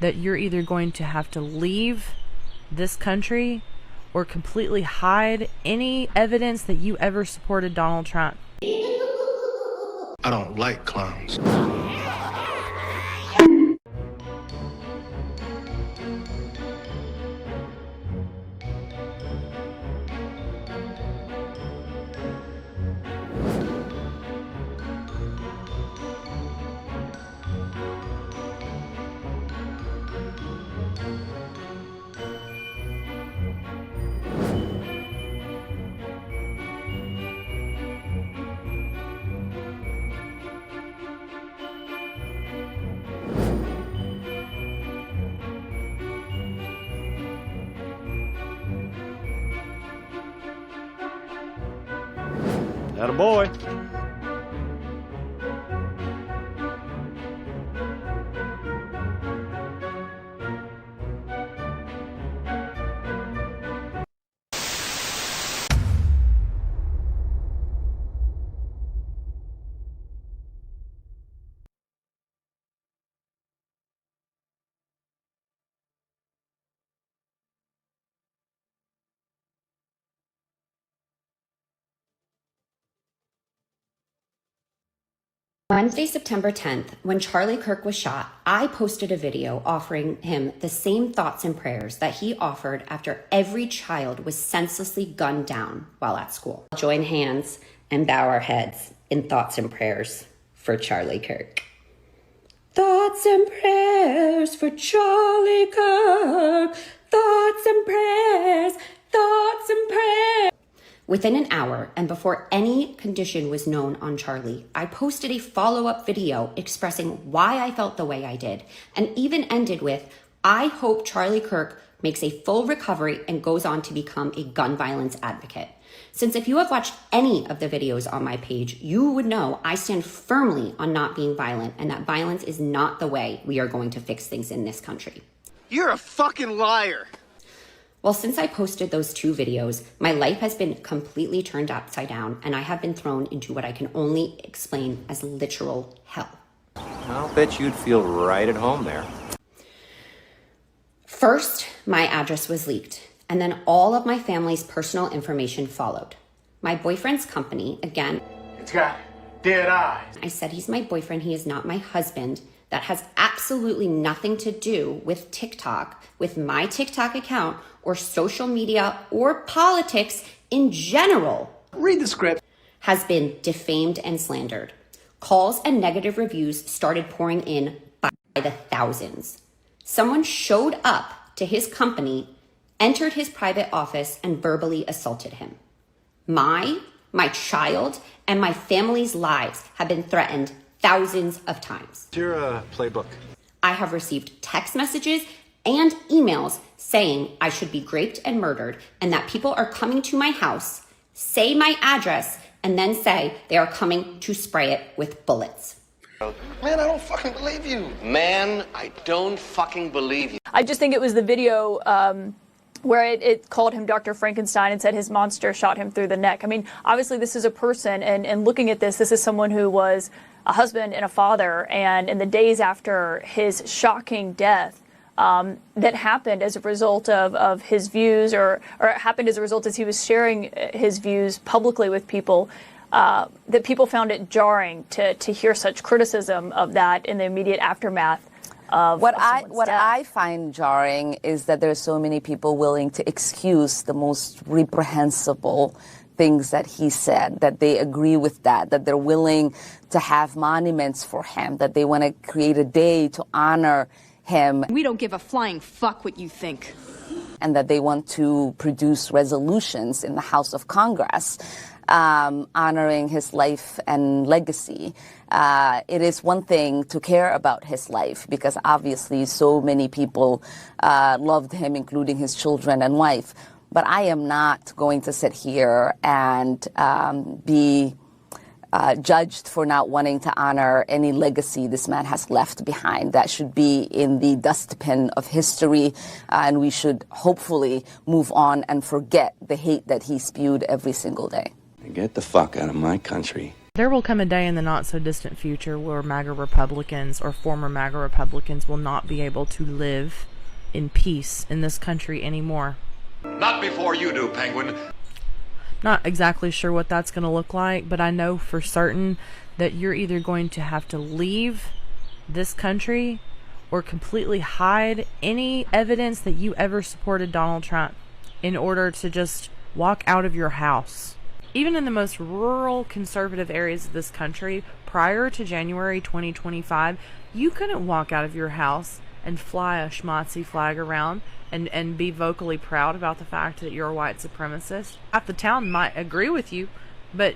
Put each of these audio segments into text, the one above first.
that you're either going to have to leave this country or completely hide any evidence that you ever supported Donald Trump. I don't like clowns. Attaboy. Wednesday, September 10th, when Charlie Kirk was shot, I posted a video offering him the same thoughts and prayers that he offered after every child was senselessly gunned down while at school. Join hands and bow our heads in thoughts and prayers for Charlie Kirk. Thoughts and prayers for Charlie Kirk. Thoughts and prayers. Thoughts and prayers. Within an hour, and before any condition was known on Charlie, I posted a follow-up video expressing why I felt the way I did, and even ended with, I hope Charlie Kirk makes a full recovery and goes on to become a gun violence advocate. Since if you have watched any of the videos on my page, you would know I stand firmly on not being violent, and that violence is not the way we are going to fix things in this country. You're a fucking liar. Well, since I posted those two videos, my life has been completely turned upside down, and I have been thrown into what I can only explain as literal hell. I'll bet you'd feel right at home there. First, my address was leaked, and then all of my family's personal information followed. My boyfriend's company, again, It's got dead eyes. I said he's my boyfriend, he is not my husband. That has absolutely nothing to do with TikTok, with my TikTok account, or social media, or politics in general. Read the script. Has been defamed and slandered. Calls and negative reviews started pouring in by the thousands. Someone showed up to his company, entered his private office, and verbally assaulted him. My child, and my family's lives have been threatened thousands of times. It's your playbook. I have received text messages and emails saying I should be raped and murdered, and that people are coming to my house, say my address, and then say they are coming to spray it with bullets. Man, I don't fucking believe you. Man, I don't fucking believe you. I just think it was the video where it called him Dr. Frankenstein and said his monster shot him through the neck. I mean, obviously this is a person, and looking at this is someone who was a husband and a father, and in the days after his shocking death, that happened as a result of his views, or it happened as a result as he was sharing his views publicly with people, that people found it jarring to hear such criticism of that in the immediate aftermath of what death. I find jarring is that there are so many people willing to excuse the most reprehensible things that he said, that they agree with that they're willing to have monuments for him, that they want to create a day to honor him. We don't give a flying fuck what you think. And that they want to produce resolutions in the House of Congress honoring his life and legacy. It is one thing to care about his life, because obviously so many people loved him, including his children and wife. But I am not going to sit here and be judged for not wanting to honor any legacy this man has left behind. That should be in the dustbin of history, and we should hopefully move on and forget the hate that he spewed every single day. Get the fuck out of my country. There will come a day in the not so distant future where MAGA Republicans or former MAGA Republicans will not be able to live in peace in this country anymore. Not before you do, Penguin. Not exactly sure what that's going to look like, but I know for certain that you're either going to have to leave this country or completely hide any evidence that you ever supported Donald Trump in order to just walk out of your house. Even in the most rural conservative areas of this country, prior to January 2025, you couldn't walk out of your house and fly a schmotzy flag around and be vocally proud about the fact that you're a white supremacist. Half the town might agree with you, but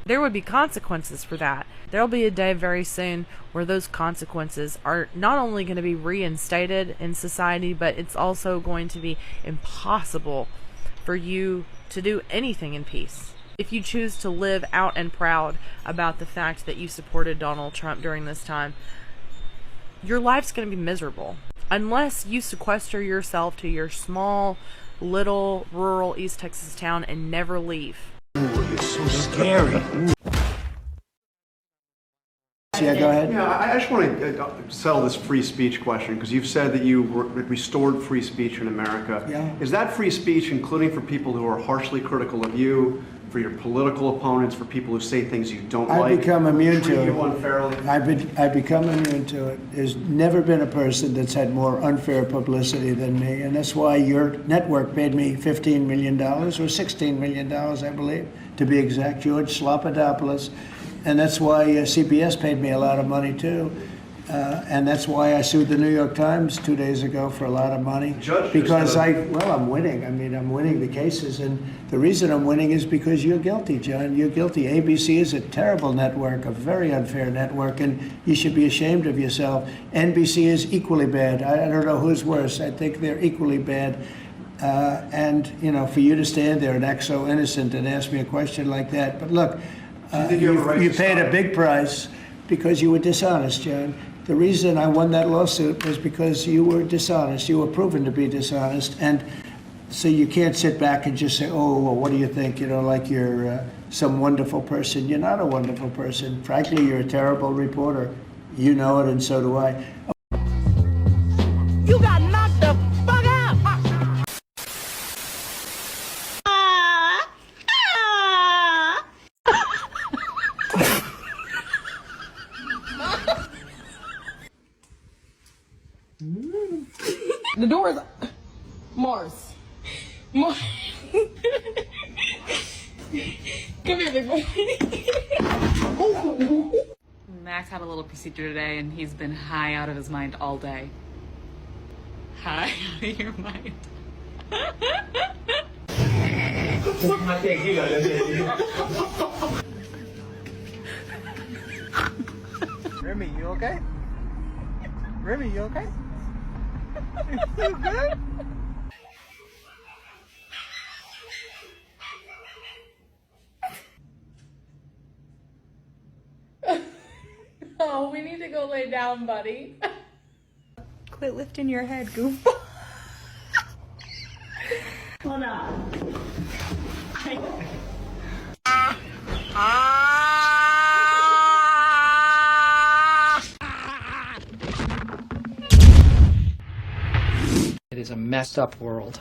there would be consequences for that. There'll be a day very soon where those consequences are not only going to be reinstated in society, but it's also going to be impossible for you to do anything in peace. If you choose to live out and proud about the fact that you supported Donald Trump during this time, your life's going to be miserable. Unless you sequester yourself to your small, little, rural East Texas town and never leave. It's so scary. Yeah, go ahead. Yeah, I just want to settle this free speech question, because you've said that you restored free speech in America. Yeah. Is that free speech including for people who are harshly critical of you, for your political opponents, for people who say things you don't like? I've become immune treat to you it. unfairly? I've become immune to it. There's never been a person that's had more unfair publicity than me, and that's why your network paid me $15 million, or $16 million, I believe, to be exact, George Slopadopoulos. And that's why CBS paid me a lot of money, too. And that's why I sued the New York Times 2 days ago for a lot of money. Because I'm winning. I mean, I'm winning the cases. And the reason I'm winning is because you're guilty, John. You're guilty. ABC is a terrible network, a very unfair network, and you should be ashamed of yourself. NBC is equally bad. I don't know who's worse. I think they're equally bad. And, you know, for you to stand there and act so innocent and ask me a question like that. But look, you paid a big price because you were dishonest, John. The reason I won that lawsuit was because you were dishonest. You were proven to be dishonest. And so you can't sit back and just say, oh, well, what do you think? You know, like you're some wonderful person. You're not a wonderful person. Frankly, you're a terrible reporter. You know it, and so do I. You got knocked the fuck out! The door is Mars. Come here, big boy. Max had a little procedure today, and he's been high out of his mind all day. High out of your mind. Remy, you okay? Remy, you okay? You good? Oh, we need to go lay down, buddy. Quit lifting your head, goof. Hold on. It is a messed up world.